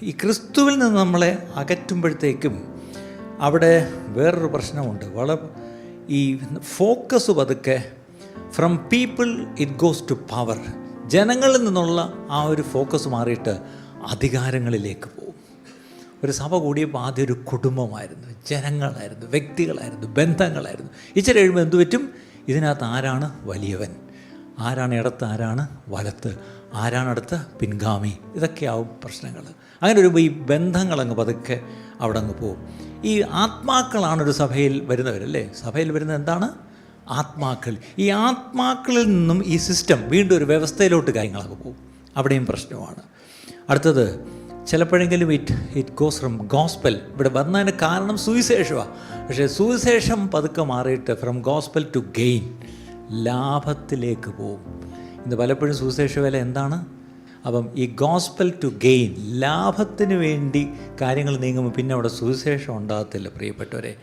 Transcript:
ഈ ക്രിസ്തുവിൽ നിന്ന് നമ്മളെ അകറ്റുമ്പോഴത്തേക്കും അവിടെ വേറൊരു പ്രശ്നമുണ്ട്. ഈ ഫോക്കസ് പതുക്കെ from people it goes to power. ജനങ്ങളിൽ നിന്നുള്ള ആ ഒരു ഫോക്കസ് മാറിയിട്ട് അധികാരങ്ങളിലേക്ക് പോകും. ഒരു സഭ കൂടിയപ്പോൾ ആദ്യം ഒരു കുടുംബമായിരുന്നു, ജനങ്ങളായിരുന്നു, വ്യക്തികളായിരുന്നു, ബന്ധങ്ങളായിരുന്നു. ഇച്ചിരി കഴിയുമ്പോൾ എന്തു പറ്റും? ഇതിനകത്ത് ആരാണ് വലിയവൻ, ആരാണ് ഇടത്ത്, ആരാണ് വലത്ത്, ആരാണ് അടുത്ത പിൻഗാമി, ഇതൊക്കെയാവും പ്രശ്നങ്ങൾ. അങ്ങനെ വരുമ്പോൾ ഈ ബന്ധങ്ങളങ്ങ് പതുക്കെ അവിടെ അങ്ങ് പോകും. ഈ ആത്മാക്കളാണൊരു സഭയിൽ വരുന്നവരല്ലേ. സഭയിൽ വരുന്നത് എന്താണ്? ആത്മാക്കൾ. ഈ ആത്മാക്കളിൽ നിന്നും ഈ സിസ്റ്റം വീണ്ടും ഒരു വ്യവസ്ഥയിലോട്ട് കാര്യങ്ങളൊക്കെ പോകും. അവിടെയും പ്രശ്നമാണ്. അടുത്തത് ചിലപ്പോഴെങ്കിലും ഇറ്റ് ഗോസ് ഫ്രം ഗോസ്പൽ. ഇവിടെ വന്നതിന് കാരണം സുവിശേഷമാണ്. പക്ഷേ സുവിശേഷം പതുക്കെ മാറിയിട്ട് ഫ്രം ഗോസ്പൽ ടു ഗെയിൻ, ലാഭത്തിലേക്ക് പോകും. ഇന്ന് പലപ്പോഴും സുവിശേഷ വില എന്താണ്? അപ്പം ഈ ഗോസ്പൽ ടു ഗെയിൻ, ലാഭത്തിന് വേണ്ടി കാര്യങ്ങൾ നീങ്ങുമ്പോൾ പിന്നെ അവിടെ സുവിശേഷം ഉണ്ടാകത്തില്ല പ്രിയപ്പെട്ടവരെ.